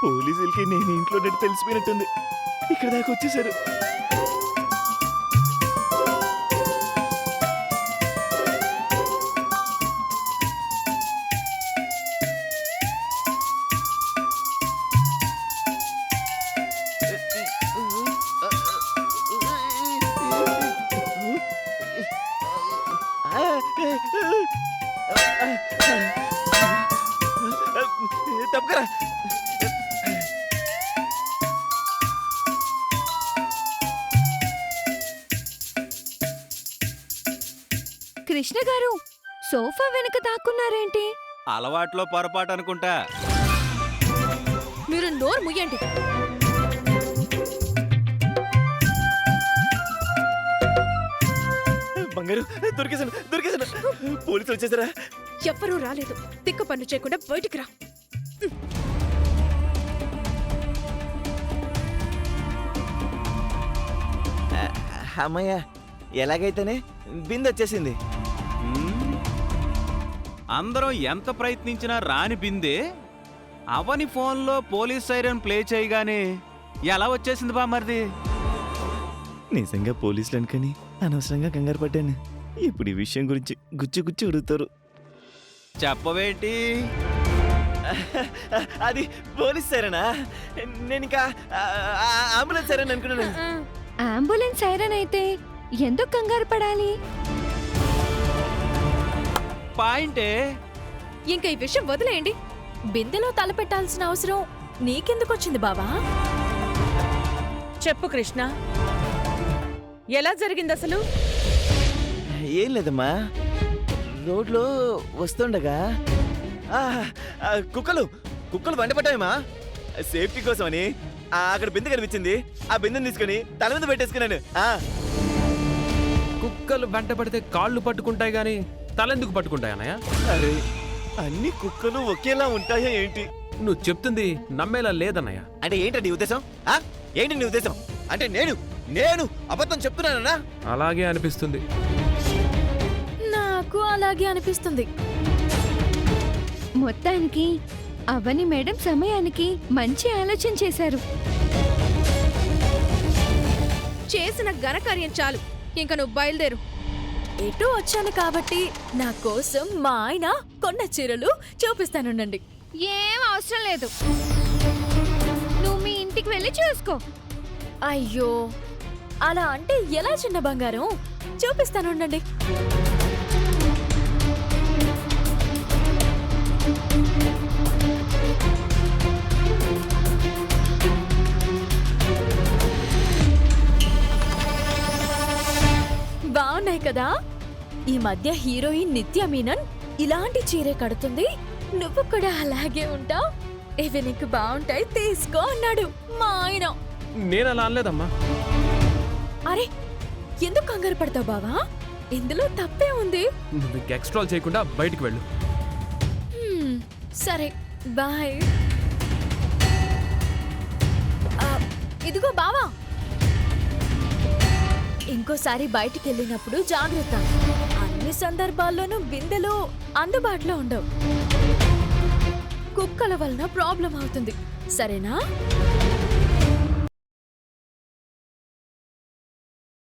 పోలీసులకి నేను ఇంట్లో ఉన్నట్టు తెలిసిపోయినట్టుంది. ఇక్కడ దాకా వచ్చేసారు. తప్పకరా. కృష్ణ గారు, సోఫా వెనక దాక్కున్నారేంటి? అలవాట్లో పొరపాటు అనుకుంటా. మీరు నోరు ముయ్యండి. బంగారు, దొరికేసాను దొరికేసాను. పోలీసులు వచ్చేసారా? ఎవ్వరూ రాలేదు. తిక్క పన్ను చేయకుండా బయటికి రా. అమ్మయ్య, ఎలాగైతేనే బిందె వచ్చేసింది. అందరం ఎంత ప్రయత్నించినా రాని బిందే అవని ఫోన్లో పోలీస్ సైరన్ ప్లే చేయగానే ఎలా వచ్చేసింది బామర్ది? నిజంగా పోలీసులు అనుకని అనవసరంగా కంగారు పడ్డాను. ఇప్పుడు ఈ విషయం గురించి గుచ్చి గుచ్చి అడుగుతారు. చెప్పవేంటి? అది పోలీస్ సైరనా? నేను ఇంకా అంబులెన్స్ సైరన్ అనుకున్నాను. అంబులెన్స్ సైరన్ అయితే ఎందుకు కంగారు పడాలి? పాయింటే. ఇంకా ఈ విషయం వదిలేయండి. బిందెలో తలపెట్టాల్సిన అవసరం నీకెందుకొచ్చింది బావా? చెప్పు కృష్ణ, ఎలా జరిగింది అసలు? ఏం లేదమ్మా, రోడ్లో వస్తుండగా కుక్కలు బండపడ్డాయమ్మా. సేఫ్టీ కోసమని అక్కడ బిందె కనిపించింది. ఆ బిందెని తీసుకుని తల మీద పెట్టేసుకున్నాను. కుక్కలు వెంట పడితే కాళ్ళు పట్టుకుంటాయి గాని తలెందుకు పట్టుకుంటాయి అన్నయ్య? అరే, అన్ని కుక్కలు ఒకేలా ఉంటాయా ఏంటి? నువ్వు చెప్తుంది నమ్మేలా లేదన్నయ్య. అంటే ఏంటి నీ ఉద్దేశం? ఏంటి నీ ఉద్దేశం? అంటే నేను అబద్ధం చెప్తున్నానన్నా? అలాగే అనిపిస్తుంది. నాకు అలాగే అనిపిస్తుంది. మొత్తానికి అవని మేడం సమయానికి మంచి ఆలోచన చేశారు. చేసిన ఘనకార్యం చాలు, ఇంక నువ్వు బయలుదేరు. ఎటూ వచ్చాను కాబట్టి నా కోసం మా ఆయన కొన్న చీరలు చూపిస్తానుండండి. ఏం అవసరం లేదు, నువ్వు మీ ఇంటికి వెళ్ళి చూసుకో. అయ్యో, అలా అంటే ఎలా చిన్న బంగారం? చూపిస్తానుండండి. బాగున్నాయి కదా? ఈ మధ్య హీరోయిన్ నిత్య మీనన్ ఇలాంటి చీరే కడుతుంది. నువ్వు కూడా అలాగే ఉంటావు. ఇవి నీకు బాగుంటాయి, తీసుకో అన్నాడు మా ఆయన. నేను అలా అనలేదమ్మా. అరే, ఎందుకు కంగారు పడతావు బావా? ఇందులో తప్పే ఉంది. నువ్వు ఇంక ఎక్స్ట్రాల్ చేయకుండా బయటికి వెళ్ళు. సరే, బాయ్. ఇదిగో బావా, ఇంకోసారి బయటికి వెళ్ళినప్పుడు జాగ్రత్త. అన్ని సందర్భాల్లోనూ బిందెలు అందుబాటులో ఉండవు. కుక్కల వలన ప్రాబ్లం అవుతుంది, సరేనా?